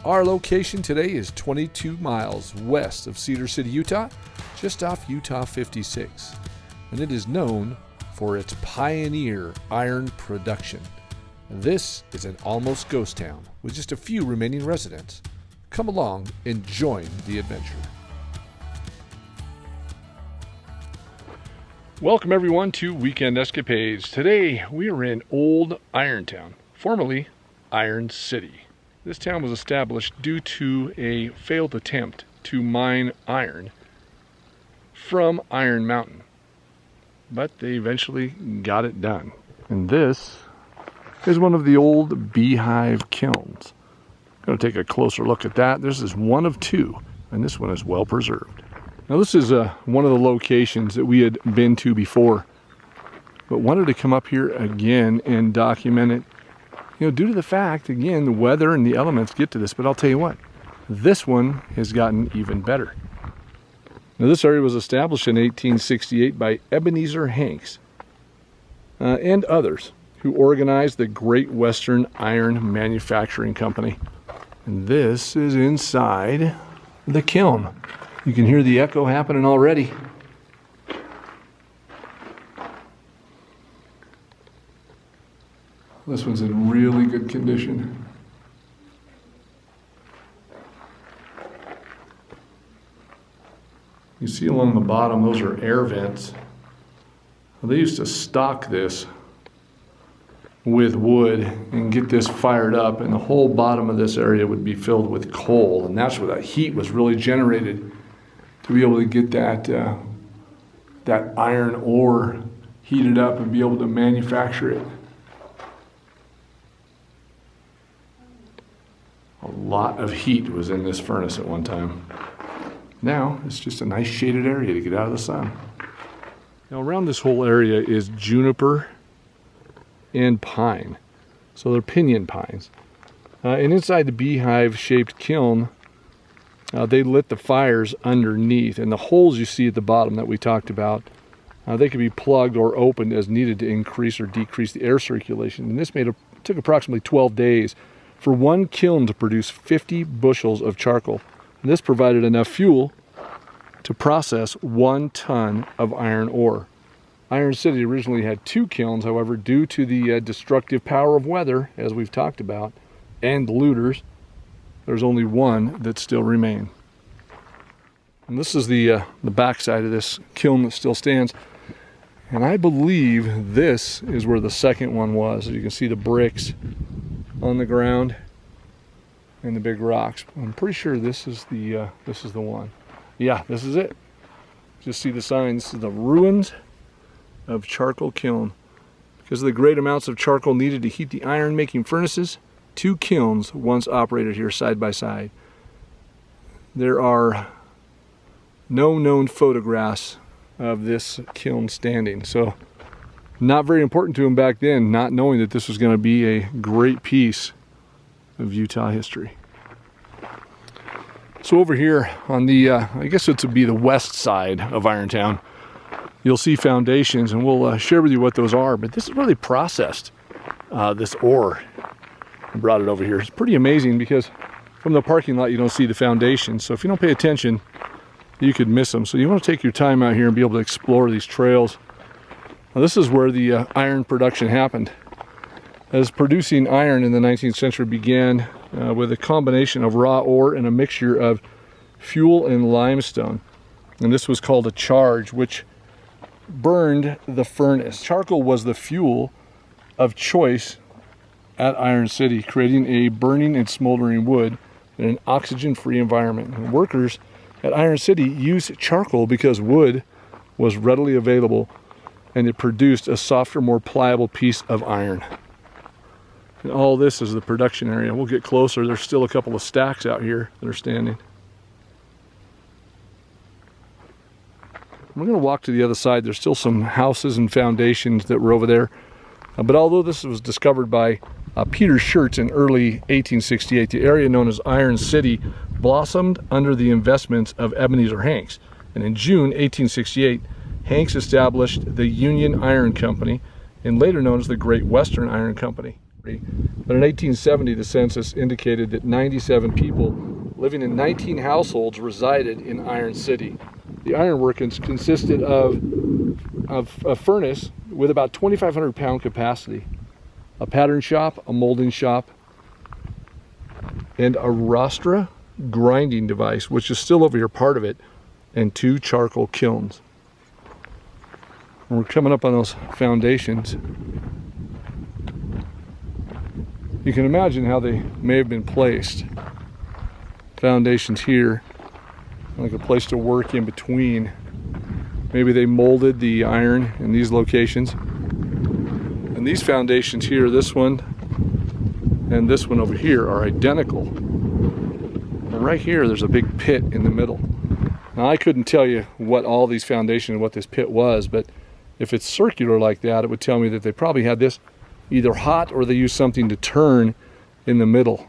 Our location today is 22 miles west of Cedar City, Utah, just off Utah 56, and it is known for its pioneer iron production. This is an almost ghost town with just a few remaining residents. Come along and join the adventure. Welcome everyone to Weekend Escapades. Today we are in Old Irontown, formerly Iron City. This town was established due to a failed attempt to mine iron from Iron Mountain, but they eventually got it done. And this is one of the old beehive kilns. I'm going to take a closer look at that. This is one of two, and this one is well preserved. Now this is one of the locations that we had been to before, but wanted to come up here again and document it. You know, due to the fact, again, the weather and the elements get to this, but I'll tell you what, this one has gotten even better. Now this area was established in 1868 by Ebenezer Hanks and others who organized the Great Western Iron Manufacturing Company. And this is inside the kiln. You can hear the echo happening already. This one's in really good condition. You see along the bottom, those are air vents. They used to stock this with wood and get this fired up, and the whole bottom of this area would be filled with coal, and that's where that heat was really generated to be able to get that iron ore heated up and be able to manufacture it. A lot of heat was in this furnace at one time. Now it's just a nice shaded area to get out of the sun. Now around this whole area is juniper and pine, so they're pinyon pines. And inside the beehive-shaped kiln, they lit the fires underneath, and the holes you see at the bottom that we talked about, they could be plugged or opened as needed to increase or decrease the air circulation. And this took approximately 12 days for one kiln to produce 50 bushels of charcoal. And this provided enough fuel to process 1 ton of iron ore. Iron City originally had 2 kilns, however, due to the destructive power of weather, as we've talked about, and looters, there's only one that still remain. And this is the back side of this kiln that still stands. And I believe this is where the second one was. As you can see the bricks on the ground and the big rocks. I'm pretty sure this is the one. Yeah, this is it. Just see the signs. This is the ruins of charcoal kiln. Because of the great amounts of charcoal needed to heat the iron making furnaces, 2 kilns once operated here side by side. There are no known photographs of this kiln standing, so not very important to him back then, not knowing that this was going to be a great piece of Utah history. So over here on the, I guess it would be the west side of Irontown, you'll see foundations, and we'll share with you what those are, but this is where they processed this ore. I brought it over here. It's pretty amazing because from the parking lot you don't see the foundations, so if you don't pay attention you could miss them. So you want to take your time out here and be able to explore these trails. Now this is where the iron production happened. As producing iron in the 19th century began with a combination of raw ore and a mixture of fuel and limestone. And this was called a charge, which burned the furnace. Charcoal was the fuel of choice at Iron City, creating a burning and smoldering wood in an oxygen-free environment. And workers at Iron City used charcoal because wood was readily available and it produced a softer, more pliable piece of iron. And all this is the production area. We'll get closer. There's still a couple of stacks out here that are standing. We're going to walk to the other side. There's still some houses and foundations that were over there. But although this was discovered by Peter Schertz in early 1868, the area known as Iron City blossomed under the investments of Ebenezer Hanks. And in June 1868, Hanks established the Union Iron Company, and later known as the Great Western Iron Company. But in 1870, the census indicated that 97 people living in 19 households resided in Iron City. The ironworkers consisted of a furnace with about 2,500 pound capacity, a pattern shop, a molding shop, and a rostra grinding device, which is still over here, part of it, and 2 charcoal kilns. And we're coming up on those foundations. You can imagine how they may have been placed. Foundations here, like a place to work in between. Maybe they molded the iron in these locations. And these foundations here, this one and this one over here, are identical. And right here, there's a big pit in the middle. Now, I couldn't tell you what all these foundations and what this pit was, but if it's circular like that, it would tell me that they probably had this either hot or they used something to turn in the middle.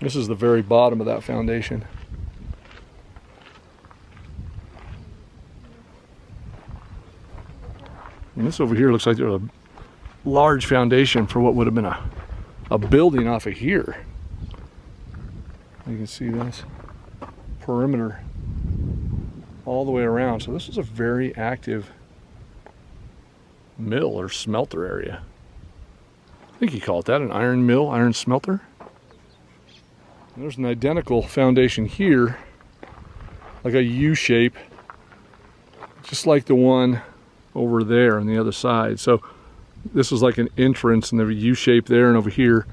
This is the very bottom of that foundation. And this over here looks like there's a large foundation for what would have been a building off of here. You can see this perimeter all the way around. So this is a very active mill or smelter area. I think you call it that, an iron mill, iron smelter. And there's an identical foundation here, like a U shape, just like the one over there on the other side. So this is like an entrance, and there's a U shape there and over here,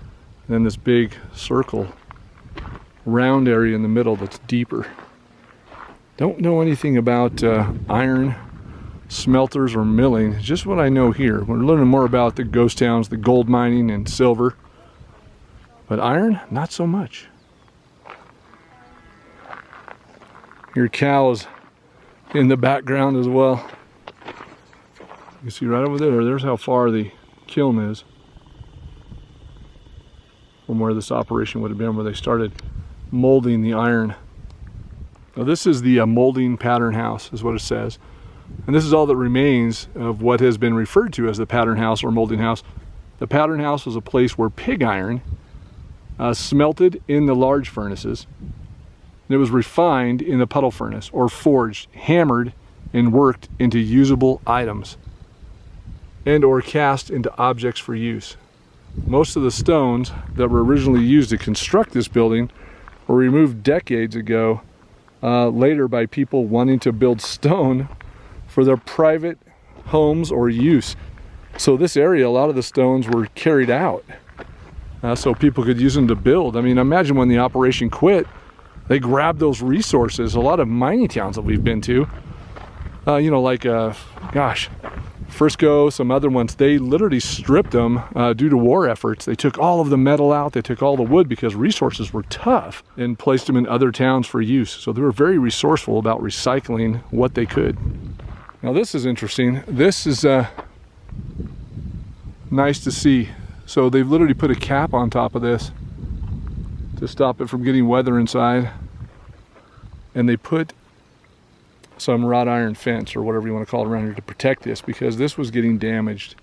and then this big circle round area in the middle that's deeper. Don't know anything about iron smelters or milling, just what I know here. We're learning more about the ghost towns, the gold mining and silver, but iron, not so much. Your cows in the background as well. You can see right over there, there's how far the kiln is from where this operation would have been, where they started molding the iron. Now this is the molding pattern house, is what it says. And this is all that remains of what has been referred to as the pattern house or molding house. The pattern house was a place where pig iron smelted in the large furnaces. And it was refined in the puddle furnace, or forged, hammered, and worked into usable items, and or cast into objects for use. Most of the stones that were originally used to construct this building were removed decades ago, later by people wanting to build stone for their private homes or use. So this area, a lot of the stones were carried out so people could use them to build. I mean, imagine when the operation quit, they grabbed those resources. A lot of mining towns that we've been to, you know, like, Frisco, some other ones, they literally stripped them due to war efforts. They took all of the metal out, they took all the wood because resources were tough, and placed them in other towns for use. So they were very resourceful about recycling what they could. Now this is interesting. This is nice to see. So they've literally put a cap on top of this to stop it from getting weather inside. And they put some wrought iron fence or whatever you want to call it around here to protect this, because this was getting damaged.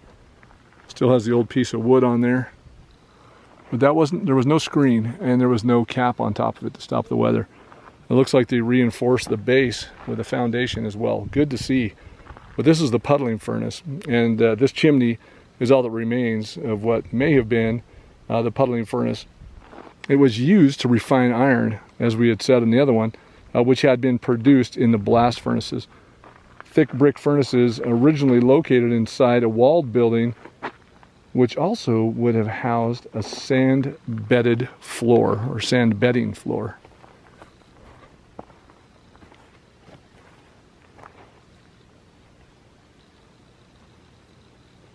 Still has the old piece of wood on there. But there was no screen, and there was no cap on top of it to stop the weather. It looks like they reinforced the base with a foundation as well. Good to see. But this is the puddling furnace, and this chimney is all that remains of what may have been the puddling furnace. It was used to refine iron, as we had said in the other one, which had been produced in the blast furnaces. Thick brick furnaces originally located inside a walled building, which also would have housed a sand-bedded floor or sand bedding floor.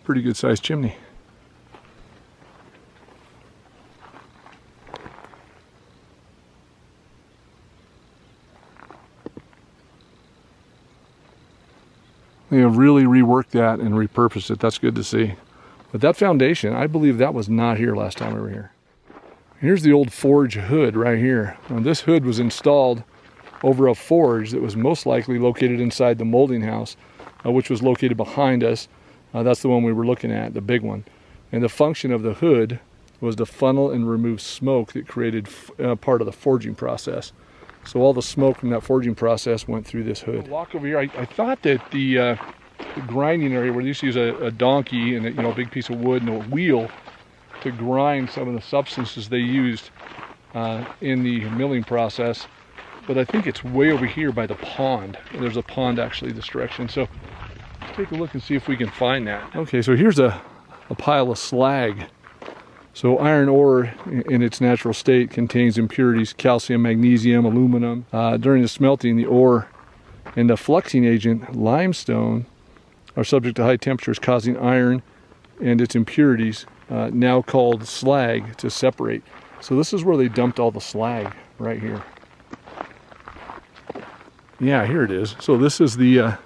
Pretty good sized chimney. They have really reworked that and repurposed it. That's good to see. But that foundation, I believe that was not here last time we were here. Here's the old forge hood right here. Now, this hood was installed over a forge that was most likely located inside the molding house, which was located behind us. That's the one we were looking at, the big one. And the function of the hood was to funnel and remove smoke that created part of the forging process. So all the smoke from that forging process went through this hood. Walk over here. I thought that the grinding area where they used to use a donkey and a big piece of wood and a wheel to grind some of the substances they used in the milling process, but I think it's way over here by the pond. There's a pond actually this direction, so let's take a look and see if we can find that. Okay, so here's a pile of slag. So iron ore in its natural state contains impurities, calcium, magnesium, aluminum. During the smelting, the ore and the fluxing agent, limestone, are subject to high temperatures, causing iron and its impurities, now called slag, to separate. So this is where they dumped all the slag, right here. Yeah, here it is. So this is the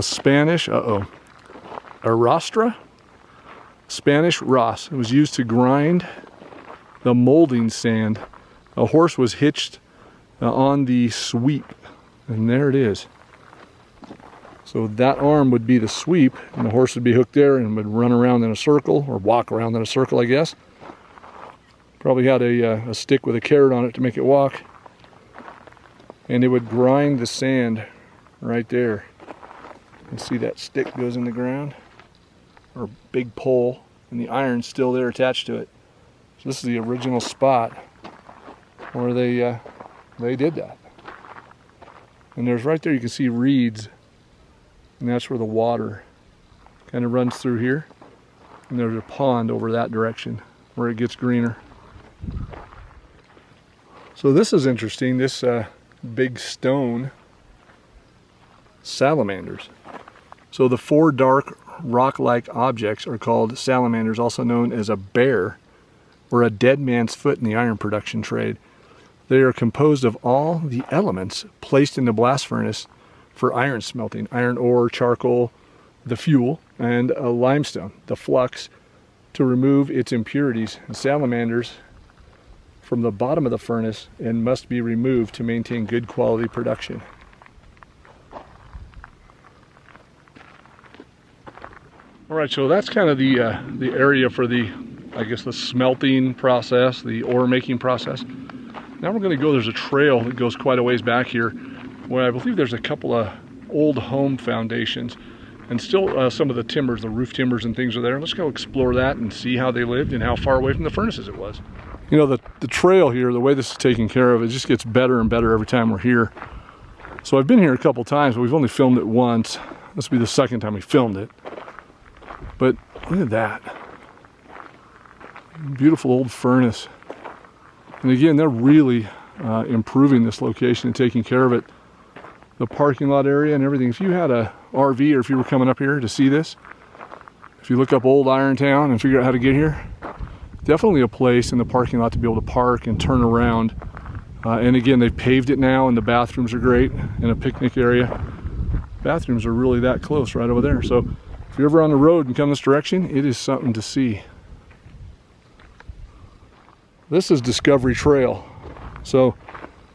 Spanish, arrastra? Spanish ras. It was used to grind the molding sand. A horse was hitched on the sweep, and there it is. So that arm would be the sweep, and the horse would be hooked there and would run around in a circle, or walk around in a circle, I guess. Probably had a stick with a carrot on it to make it walk. And it would grind the sand right there. You see that stick goes in the ground, or big pole, and the iron's still there attached to it. So this is the original spot where they did that. And there's right there, you can see reeds, and that's where the water kind of runs through here. And there's a pond over that direction where it gets greener. So this is interesting, this big stone, salamanders. So the four dark rock-like objects are called salamanders, also known as a bear, or a dead man's foot in the iron production trade. They are composed of all the elements placed in the blast furnace for iron smelting: iron ore, charcoal, the fuel, and limestone, the flux, to remove its impurities. And salamanders from the bottom of the furnace and must be removed to maintain good quality production. All right, so that's kind of the area for the smelting process, the ore making process. Now we're going to go, there's a trail that goes quite a ways back here where I believe there's a couple of old home foundations, and still some of the timbers, the roof timbers and things are there. Let's go explore that and see how they lived and how far away from the furnaces it was. You know, the trail here, the way this is taken care of, it just gets better and better every time we're here. So I've been here a couple times, but we've only filmed it once. This will be the second time we filmed it. But look at that. Beautiful old furnace. And again, they're really improving this location and taking care of it. The parking lot area and everything. If you had a RV, or if you were coming up here to see this, if you look up Old Irontown and figure out how to get here, definitely a place in the parking lot to be able to park and turn around. And again, they've paved it now, and the bathrooms are great, and a picnic area. Bathrooms are really that close right over there. So if you're ever on the road and come this direction, it is something to see. This is Discovery Trail. So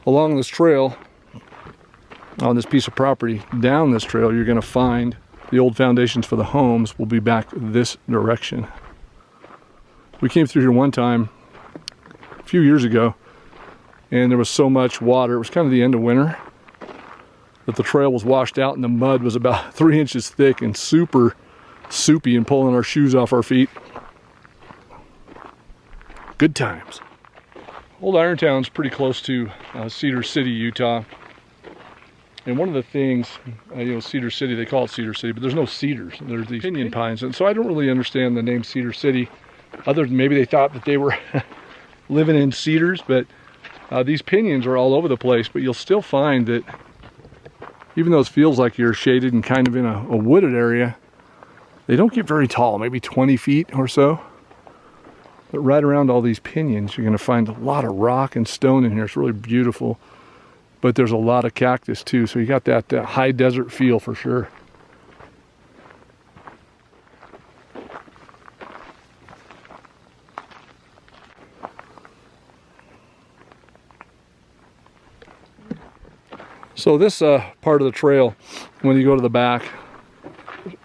along this trail, on this piece of property, down this trail, you're going to find the old foundations for the homes will be back this direction. We came through here one time a few years ago, and there was so much water, it was kind of the end of winter, that the trail was washed out and the mud was about 3 inches thick and super soupy and pulling our shoes off our feet. Good times. Old Irontown's pretty close to Cedar City, Utah. And one of the things, Cedar City, they call it Cedar City, but there's no cedars. There's these pinyon pines. And so I don't really understand the name Cedar City, other than maybe they thought that they were living in cedars, but these pinions are all over the place. But you'll still find that even though it feels like you're shaded and kind of in a wooded area, they don't get very tall, maybe 20 feet or so. But right around all these pinions, you're going to find a lot of rock and stone in here. It's really beautiful. But there's a lot of cactus too, so you got that high desert feel for sure. So this part of the trail, when you go to the back,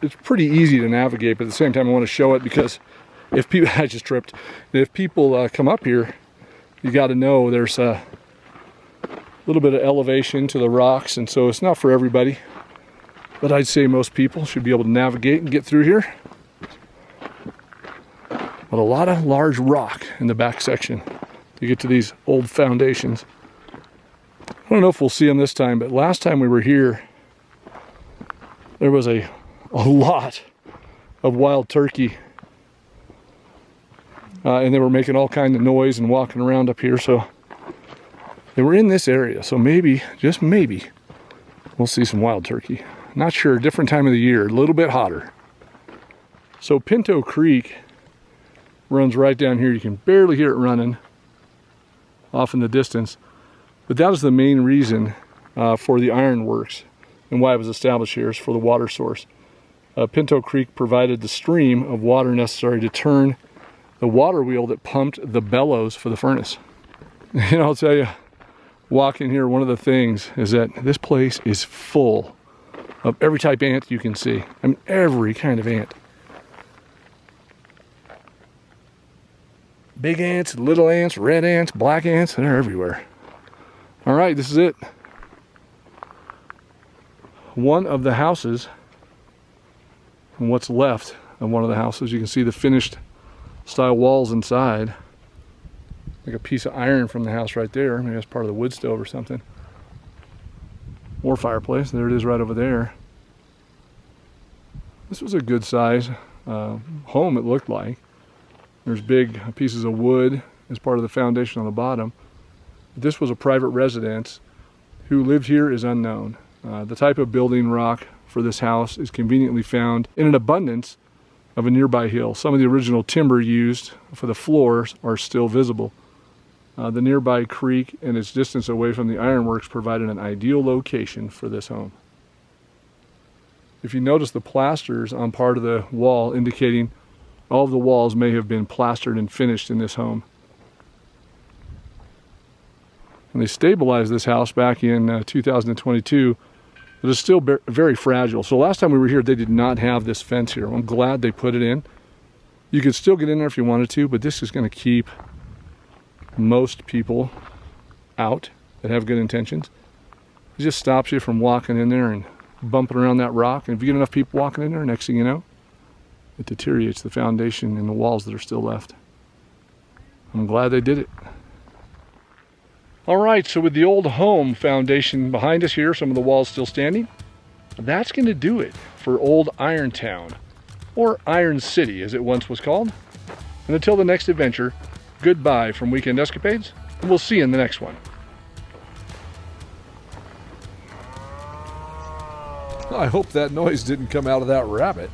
it's pretty easy to navigate, but at the same time I want to show it because if people, I just tripped, if people come up here, you got to know there's a little bit of elevation to the rocks, and so it's not for everybody, but I'd say most people should be able to navigate and get through here. But a lot of large rock in the back section to get to these old foundations. I don't know if we'll see them this time, but last time we were here, there was a lot of wild turkey. And they were making all kinds of noise and walking around up here, so they were in this area. So maybe, just maybe, we'll see some wild turkey. Not sure, different time of the year, a little bit hotter. So Pinto Creek runs right down here. You can barely hear it running off in the distance. But that is the main reason for the ironworks and why it was established here, is for the water source. Pinto Creek provided the stream of water necessary to turn the water wheel that pumped the bellows for the furnace. And I'll tell you, walking here, one of the things is that this place is full of every type of ant you can see. I mean, every kind of ant. Big ants, little ants, red ants, black ants, they're everywhere. All right, this is it. One of the houses, and what's left of one of the houses, you can see the finished style walls inside. Like a piece of iron from the house right there. Maybe that's part of the wood stove or something. More fireplace. There it is right over there. This was a good size home, it looked like. There's big pieces of wood as part of the foundation on the bottom. This was a private residence. Who lived here is unknown. The type of building rock for this house is conveniently found in an abundance of a nearby hill. Some of the original timber used for the floors are still visible. The nearby creek and its distance away from the ironworks provided an ideal location for this home. If you notice the plasters on part of the wall indicating all of the walls may have been plastered and finished in this home. And they stabilized this house back in 2022, but it's still very fragile. So last time we were here, they did not have this fence here. I'm glad they put it in. You could still get in there if you wanted to, but this is going to keep most people out that have good intentions. It just stops you from walking in there and bumping around that rock. And if you get enough people walking in there, next thing you know, it deteriorates the foundation and the walls that are still left. I'm glad they did it. All right, so with the old home foundation behind us here, some of the walls still standing, that's going to do it for Old Irontown, or Iron City as it once was called. And until the next adventure, goodbye from Weekend Escapades, and we'll see you in the next one. I hope that noise didn't come out of that rabbit.